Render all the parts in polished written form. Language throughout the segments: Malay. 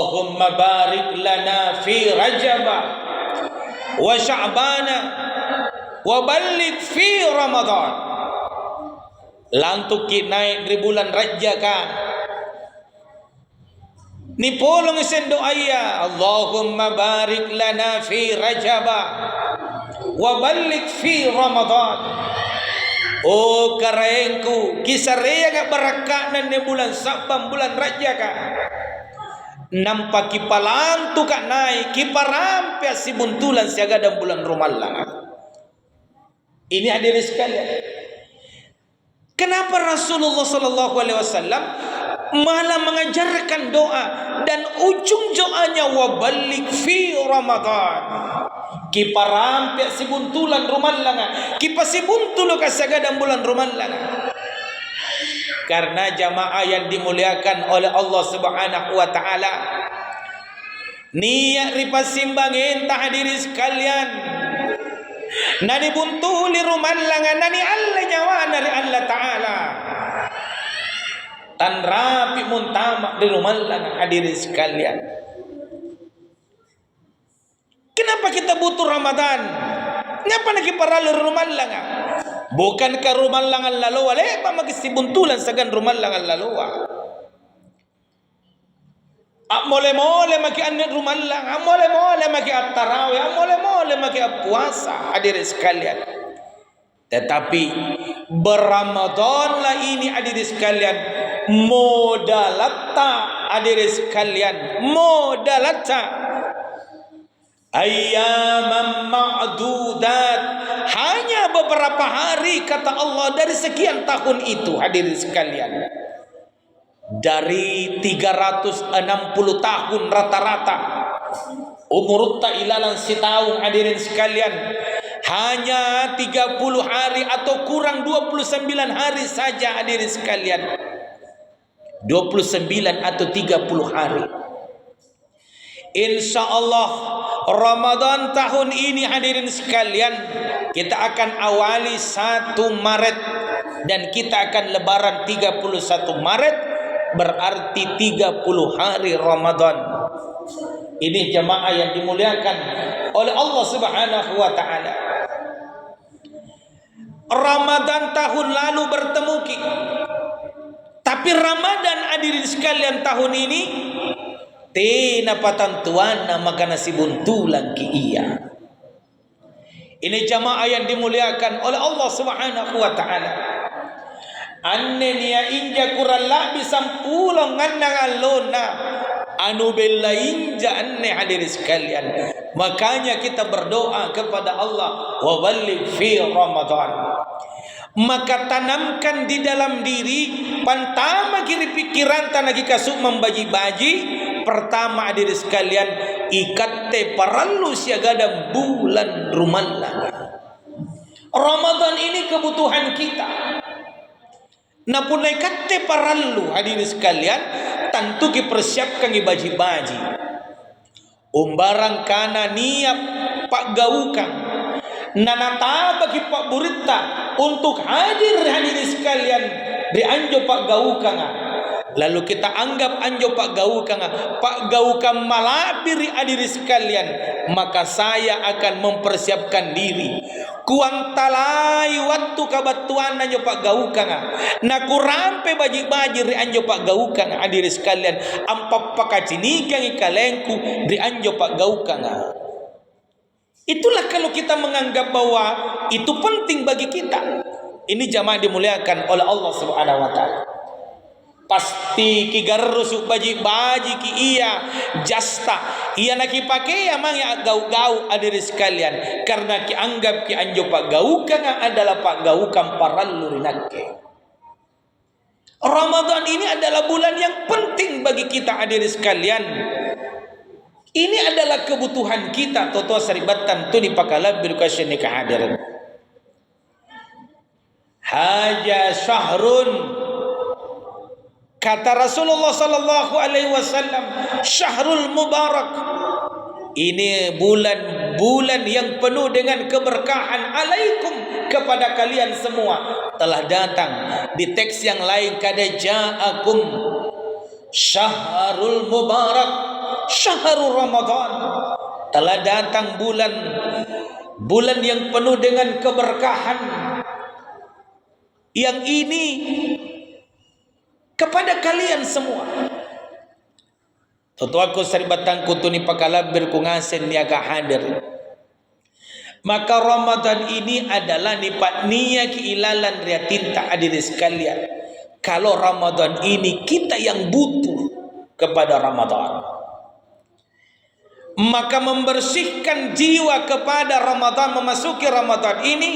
Allahumma barik lana fi Rajaba wa Sya'bana wa balik fi Ramadan. Lantuk naik di bulan Rajab ka. Ni polong isen doa ya, Allahumma barik lana fi Rajaba wa balik fi Ramadan. Oh karengku kisarea ga barakat nan bulan Saban bulan Rajab ka. Nampak kipalang tu kak naik kiparampe si buntulan siaga dan bulan Ramadan. Ini hadirin sekalian. Kenapa Rasulullah sallallahu alaihi wasallam malah mengajarkan doa dan ujung doanya wabalik fi Ramadan. Kiparampe si buntulan Ramadan. Kipasi buntul kasaga dan bulan Ramadan. Karena jamaah yang dimuliakan oleh Allah Subhanahu wa taala, niat ripasimbangin hadirin sekalian. Nani buntuli rumallangan nani Allah nyawa dari Allah taala. Tan rapi muntama di rumallangan hadirin sekalian. Kenapa kita butuh Ramadan? Kenapa nak paralu rumallangan? Bukankah rumallangan lalu lepa magisibuntulan sagan rumallangan lalu. Mole-mole maki anit rumallang, mole-mole maki at-tarawih, mole-mole maki puasa hadirin sekalian. Tetapi beramadhanlah ini hadirin sekalian, modalatta hadirin sekalian, modalatta ayyaman ma'dudat, hanya beberapa hari kata Allah dari sekian tahun itu hadirin sekalian. Dari 360 tahun rata-rata umur ta ilalan setahun hadirin sekalian, hanya 30 hari atau kurang 29 hari saja hadirin sekalian. 29 atau 30 hari. Insya Allah Ramadan tahun ini hadirin sekalian, kita akan awali 1 Maret dan kita akan lebaran 31 Maret, berarti 30 hari Ramadan. Ini jamaah yang dimuliakan oleh Allah Subhanahu wa taala. Ramadan tahun lalu bertemu ki, tapi Ramadan hadirin sekalian tahun ini tina patantuan maka nasi buntulan ki iya. Ini jamaah yang dimuliakan oleh Allah Subhanahu wa taala. Anne niya inja kuralla bisampulang ngannang alona anu bella inja anne hadirin sekalian. Makanya kita berdoa kepada Allah wa balligh fi Ramadan. Maka tanamkan di dalam diri pantama kiri pikiran tanagi kasuk membaji-baji. Pertama hadirin sekalian, ikatte parallu siagada bulan Ramadan. Ramadan ini kebutuhan kita. Napun ikatte parallu hadirin sekalian, tentu dipersiapkan baji-baji. Umbarang kana niat pak gaukan nanata bagi pak burita untuk hadir hadirin sekalian di anjo pak gaukan. Lalu kita anggap anjo pak gaukan malabiri hadirin sekalian, maka saya akan mempersiapkan diri kuang talai waktu kabatuan anjo pak gaukan na kurampe baji-baji ri anjo pak gaukan hadirin sekalian, ampa pakacinikan ikalengku di anjo pak gaukan. Itulah kalau kita menganggap bahwa itu penting bagi kita. Ini jamaah dimuliakan oleh Allah Subhanahu wa taala. Pasti ki garusuk baji-baji ki iya jasta iya nak pakai amang ya gau-gau hadirin sekalian, karena ki anggap ki anjo pak gaukan adalah pak gaukan parallu rinake. Ramadan ini adalah bulan yang penting bagi kita hadirin sekalian. Ini adalah kebutuhan kita. Toto saribatan tu dipakalah birukasya nikah hadirin. Haja syahrun, kata Rasulullah sallallahu alaihi wasallam, syahrul mubarak. Ini bulan-bulan yang penuh dengan keberkahan alaikum kepada kalian semua. Telah datang di teks yang lain kada ja'akum syahrul mubarak syahrul Ramadan. Telah datang bulan yang penuh dengan keberkahan. Yang ini kepada kalian semua. Tentu aku seribatang kutuni pakalabir kungasen niaga hadir. Maka Ramadan ini adalah nipat niya kiilalan ria tinta hadirin sekalian. Kalau Ramadan ini kita yang butuh kepada Ramadan, maka membersihkan jiwa kepada Ramadan, memasuki Ramadan ini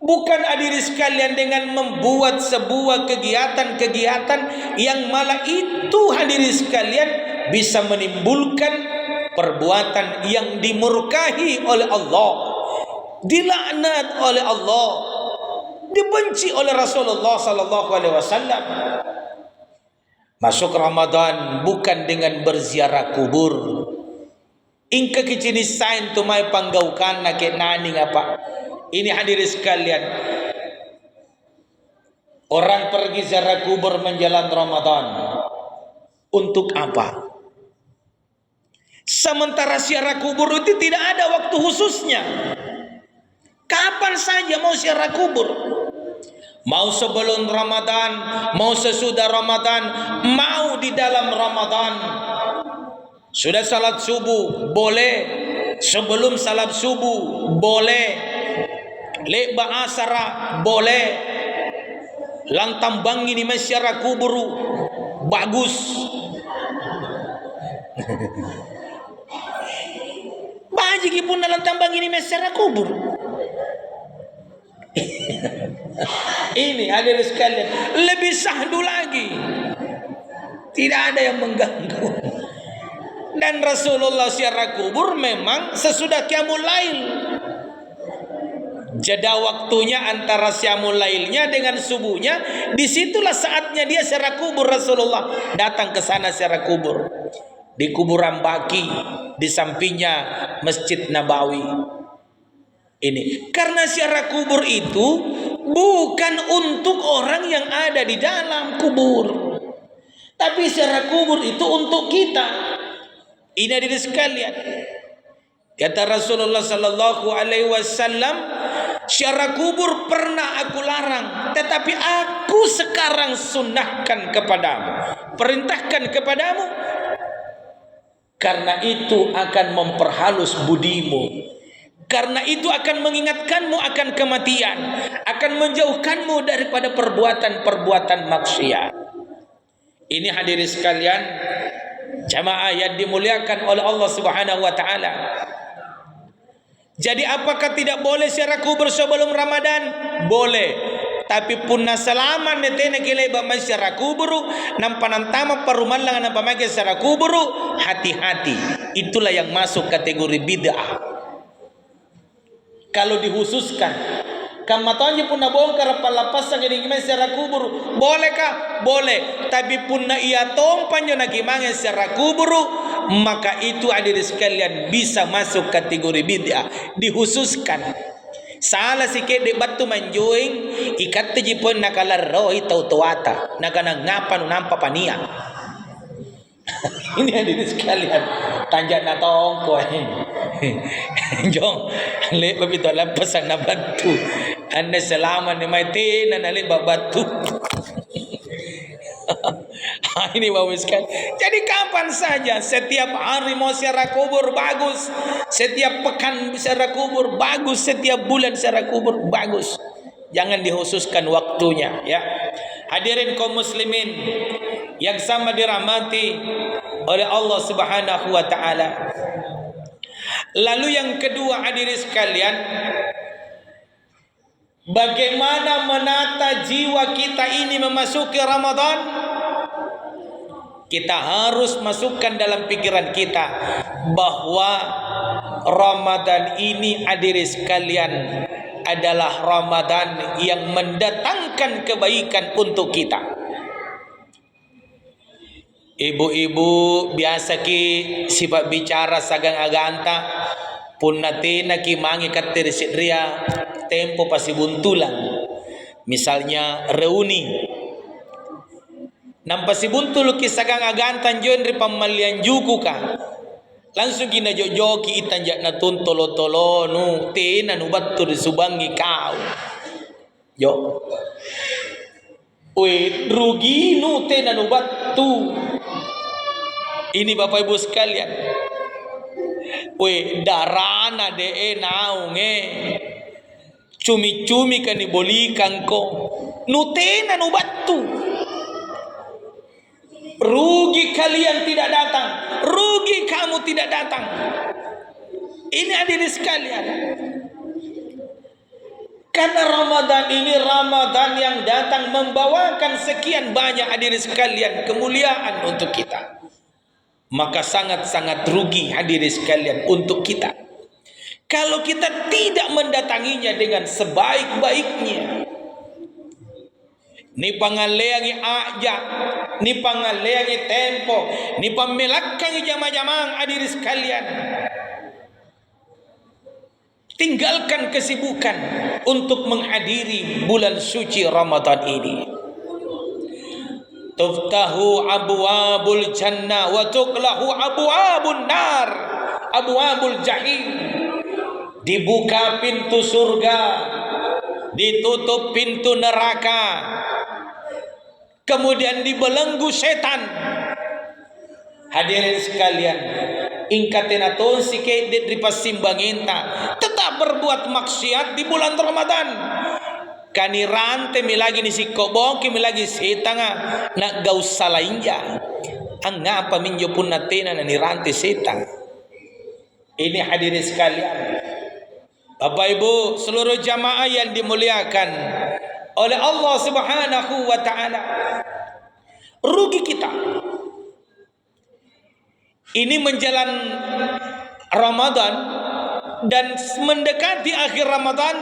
bukan hadirin sekalian dengan membuat sebuah kegiatan-kegiatan yang malah itu hadirin sekalian bisa menimbulkan perbuatan yang dimurkahi oleh Allah, dilaknat oleh Allah, dibenci oleh Rasulullah sallallahu alaihi wasallam. Masuk Ramadan bukan dengan berziarah kubur. Ingka kicini sain tumai panggaukan na nani ngapa. Ini hadirin sekalian, orang pergi ziarah kubur menjelang Ramadan untuk apa? Sementara ziarah kubur itu tidak ada waktu khususnya. Kapan saja mau ziarah kubur, mau sebelum Ramadan, mau sesudah Ramadan, mau di dalam Ramadan. Sudah salat subuh boleh, sebelum salat subuh boleh, leba asara boleh, lang tambang ini masyarakat kubur bagus. Baji pun dalam tambang ini masyarakat kubur. Ini hadirin sekalian, lebih sahdu lagi, tidak ada yang mengganggu. Dan Rasulullah ziarah kubur memang sesudah qiyamul lail. Jeda waktunya antara qiyamul lailnya dengan subuhnya, disitulah saatnya dia ziarah kubur. Rasulullah datang ke sana ziarah kubur di kuburan Baqi, di sampingnya Masjid Nabawi. Ini karena ziarah kubur itu bukan untuk orang yang ada di dalam kubur, tapi ziarah kubur itu untuk kita. Ini hadirin sekalian, kata Rasulullah sallallahu alaihi wasallam, ziarah kubur pernah aku larang, tetapi aku sekarang sunnahkan kepadamu, perintahkan kepadamu, karena itu akan memperhalus budimu, karena itu akan mengingatkanmu akan kematian, akan menjauhkanmu daripada perbuatan-perbuatan maksiat. Ini hadirin sekalian, jamaah yang dimuliakan oleh Allah Subhanahu wa taala. Jadi apakah tidak boleh ziarah kubur sebelum Ramadan? Boleh. Tapi punna selama netene kile ba ziarah kubur nampanantama parumalang nampa make ziarah kubur, hati-hati. Itulah yang masuk kategori bid'ah. Kalau dikhususkan kamatonya punna bongkar palapasan jadi gimana ziarah kubur, bolehkah? Boleh. Tapi punna ia tompanyo na gimana ziarah kubur, maka itu hadirin sekalian bisa masuk kategori bid'ah. Dikhususkan. Salah sikit di batu manjuing ikat tejipon nakalaroi tau-tauata nakana ngapan nampa pania. Ini hadirin sekalian, tanjak na tongko jong le babito lampasan na batu anda selama ni mai tina na le batu. Ini bagus kan. Jadi kapan saja, setiap hari mau ziarah kubur bagus, setiap pekan ziarah kubur bagus, setiap bulan ziarah kubur bagus. Jangan dikhususkan waktunya, ya. Hadirin kaum muslimin yang sama dirahmati oleh Allah Subhanahu wa taala. Lalu yang kedua hadirin sekalian, bagaimana menata jiwa kita ini memasuki Ramadan? Kita harus masukkan dalam pikiran kita bahwa Ramadan ini hadirin sekalian adalah Ramadan yang mendatangkan kebaikan untuk kita. Ibu-ibu biasa ki sifat bicara sagang aganta pun natina ki mangi katerisit ria tempo pasi buntulan. Misalnya reuni nampa si buntul kisagang agantan jon ri pamalian juku ka langsung gina jojoki itan jak na tuntolo-tolo nu tena nu battu subangi kau yo rugi nu tena nu battu. Ini Bapak Ibu sekalian, darana de naunge cumi-cumi kan dibolikan ko nutena nu battu. Rugi kalian tidak datang, rugi kamu tidak datang. Ini hadirin sekalian, karena Ramadan ini Ramadan yang datang membawakan sekian banyak hadirin sekalian kemuliaan untuk kita. Maka sangat-sangat rugi hadirin sekalian untuk kita kalau kita tidak mendatanginya dengan sebaik-baiknya. Ni pangaleangi aja, ni pangaleangi tempo, ni pamelakkangi jama-jamang hadirin sekalian. Tinggalkan kesibukan untuk menghadiri bulan suci Ramadan ini. Tuftahu abwabul jannah wa tuqlahu abwabun nar, abwabul jahim. Dibuka pintu surga, ditutup pintu neraka, kemudian dibelenggu setan. Hadirin sekalian, ingkatena ton sike di pasimbangenta tetap berbuat maksiat di bulan Ramadan. Kani rante milagi ni sikobong ki milagi setanga nak gau salainja angapa minjo pun natena na ni rante setan. Ini hadirin sekalian, Bapak Ibu seluruh jamaah yang dimuliakan oleh Allah Subhanahu wa taala. Rugi kita. Ini menjelang Ramadan dan mendekati akhir Ramadan,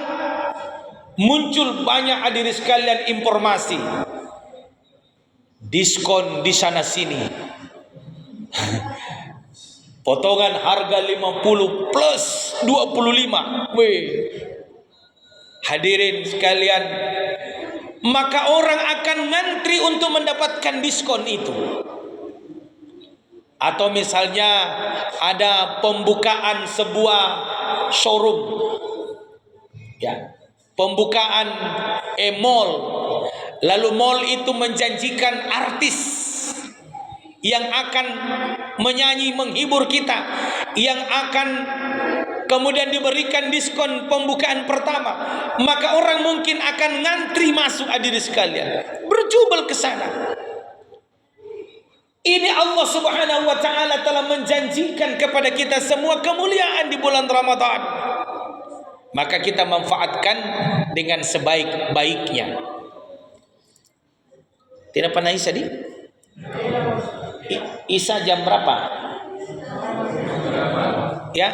muncul banyak hadirin sekalian informasi diskon di sana sini. Potongan harga 50 plus 25. Hadirin sekalian, maka orang akan ngantri untuk mendapatkan diskon itu. Atau misalnya ada pembukaan sebuah showroom, ya, pembukaan mall, lalu mall itu menjanjikan artis yang akan menyanyi menghibur kita, yang akan kemudian diberikan diskon pembukaan pertama, maka orang mungkin akan ngantri masuk hadirin sekalian, berjubel ke sana. Ini Allah Subhanahu wa taala telah menjanjikan kepada kita semua kemuliaan di bulan Ramadan. Maka kita manfaatkan dengan sebaik-baiknya. Tidak pernah Isa di? Isa jam berapa? Ya?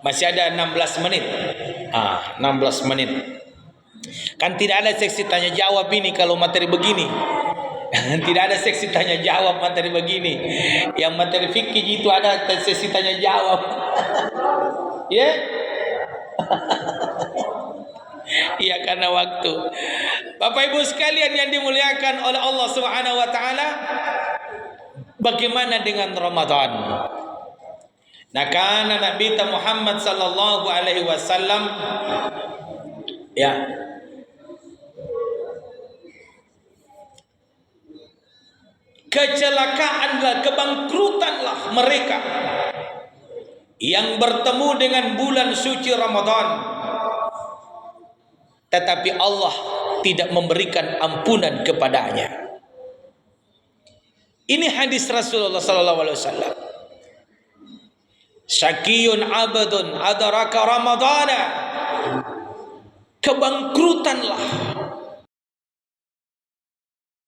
Masih ada 16 menit. 16 menit. Kan tidak ada seksi tanya jawab ini kalau materi begini. Tidak ada seksi tanya jawab materi begini. Yang materi fikih itu ada seksi tanya jawab. Ya? Iya, karena waktu. Bapak Ibu sekalian yang dimuliakan oleh Allah Subhanahu wa taala, bagaimana dengan Ramadan? Nah, karena Nabi Muhammad sallallahu alaihi wasallam ya kecelakaanlah, kebangkrutanlah mereka yang bertemu dengan bulan suci Ramadan, tetapi Allah tidak memberikan ampunan kepadanya. Ini hadis Rasulullah sallallahu alaihi wasallam. Syakiyun abadun adraka Ramadana. Kebangkrutanlah